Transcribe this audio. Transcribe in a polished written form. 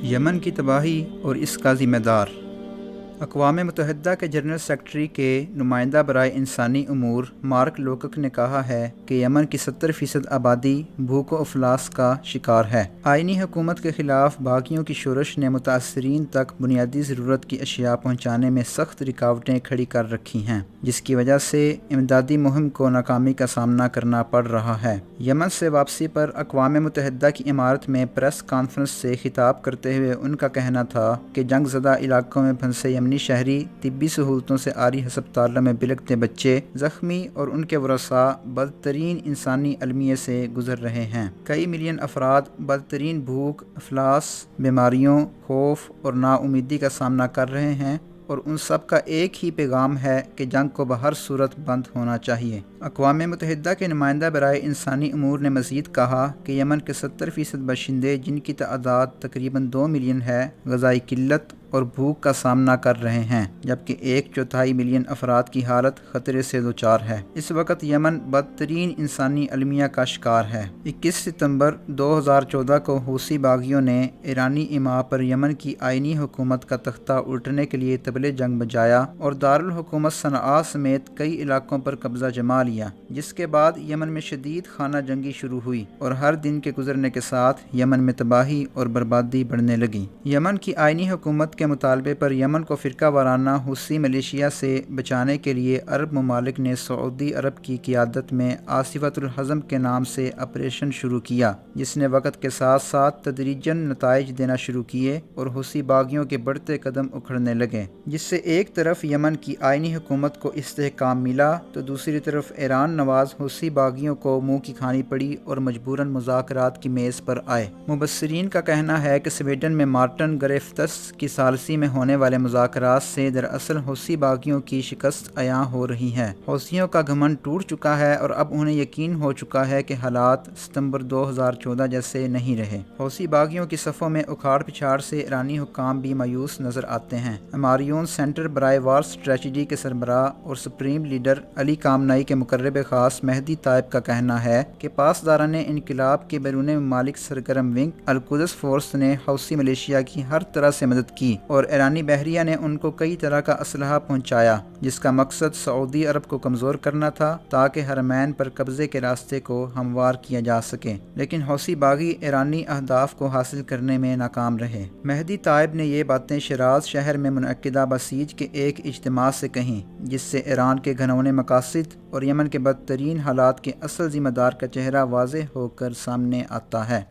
یمن کی تباہی اور اس کا ذمہ دار۔ اقوام متحدہ کے جنرل سیکرٹری کے نمائندہ برائے انسانی امور مارک لوکک نے کہا ہے کہ یمن کی 70% آبادی بھوک و افلاس کا شکار ہے۔ آئینی حکومت کے خلاف باغیوں کی شورش نے متاثرین تک بنیادی ضرورت کی اشیاء پہنچانے میں سخت رکاوٹیں کھڑی کر رکھی ہیں، جس کی وجہ سے امدادی مہم کو ناکامی کا سامنا کرنا پڑ رہا ہے۔ یمن سے واپسی پر اقوام متحدہ کی عمارت میں پریس کانفرنس سے خطاب کرتے ہوئے ان کا کہنا تھا کہ جنگ زدہ علاقوں میں پھنسے یمنی شہری طبی سہولتوں سے عاری ہسپتالوں میں بلکتے بچے، زخمی اور ان کے ورثاء بدترین انسانی المیے سے گزر رہے ہیں۔ کئی ملین افراد بدترین بھوک، افلاس، بیماریوں، خوف اور نا امیدی کا سامنا کر رہے ہیں، اور ان سب کا ایک ہی پیغام ہے کہ جنگ کو بہر صورت بند ہونا چاہیے۔ اقوام متحدہ کے نمائندہ برائے انسانی امور نے مزید کہا کہ یمن کے 70% باشندے، جن کی تعداد تقریباً 2 ملین ہے، غذائی قلت اور بھوک کا سامنا کر رہے ہیں، جبکہ 1/4 ملین افراد کی حالت خطرے سے دوچار ہے۔ اس وقت یمن بدترین انسانی المیہ کا شکار ہے۔ 21 ستمبر 2014 کو حوثی باغیوں نے ایرانی ایما پر یمن کی آئینی حکومت کا تختہ الٹنے کے لیے طبلِ جنگ بجایا اور دارالحکومت صنعاء سمیت کئی علاقوں پر قبضہ جما لیا، جس کے بعد یمن میں شدید خانہ جنگی شروع ہوئی اور ہر دن کے گزرنے کے ساتھ یمن میں تباہی اور بربادی بڑھنے لگی۔ یمن کی آئینی حکومت کے مطالبے پر یمن کو فرقہ وارانہ حوثی ملیشیا سے بچانے کے لیے عرب ممالک نے سعودی عرب کی قیادت میں عاصفۃ الحزم کے نام سے آپریشن شروع کیا، جس نے وقت کے ساتھ ساتھ تدریجاً نتائج دینا شروع کیے اور حوثی باغیوں کے بڑھتے قدم اکھڑنے لگے، جس سے ایک طرف یمن کی آئینی حکومت کو استحکام ملا تو دوسری طرف ایران نواز حوثی باغیوں کو منہ کی کھانی پڑی اور مجبوراً مذاکرات کی میز پر آئے۔ مبصرین کا کہنا ہے کہ سویڈن میں مارٹن گریفتس کی ثالثی میں ہونے والے مذاکرات سے دراصل حوثی باغیوں کی شکست عیاں ہو رہی ہے۔ حوثیوں کا گھمنڈ ٹوٹ چکا ہے اور اب انہیں یقین ہو چکا ہے کہ حالات ستمبر 2014 جیسے نہیں رہے۔ حوثی باغیوں کی صفوں میں اکھاڑ پچھاڑ سے ایرانی حکام بھی مایوس نظر آتے ہیں۔ اماریون سینٹر برائے وار اسٹریٹجی کے سربراہ اور سپریم لیڈر علی کامنائی کے مقرب خاص مہدی طائب کا کہنا ہے کہ پاسداران انقلاب کے بیرون ممالک سرگرم ونگ القدس فورس نے حوثی ملیشیا کی ہر طرح سے مدد کی اور ایرانی بحریہ نے ان کو کئی طرح کا اسلحہ پہنچایا، جس کا مقصد سعودی عرب کو کمزور کرنا تھا تاکہ حرمین پر قبضے کے راستے کو ہموار کیا جا سکے، لیکن حوثی باغی ایرانی اہداف کو حاصل کرنے میں ناکام رہے۔ مہدی طائب نے یہ باتیں شیراز شہر میں منعقدہ بسیج کے ایک اجتماع سے کہیں، جس سے ایران کے گھنونے مقاصد اور یمن کے بدترین حالات کے اصل ذمہ دار کا چہرہ واضح ہو کر سامنے آتا ہے۔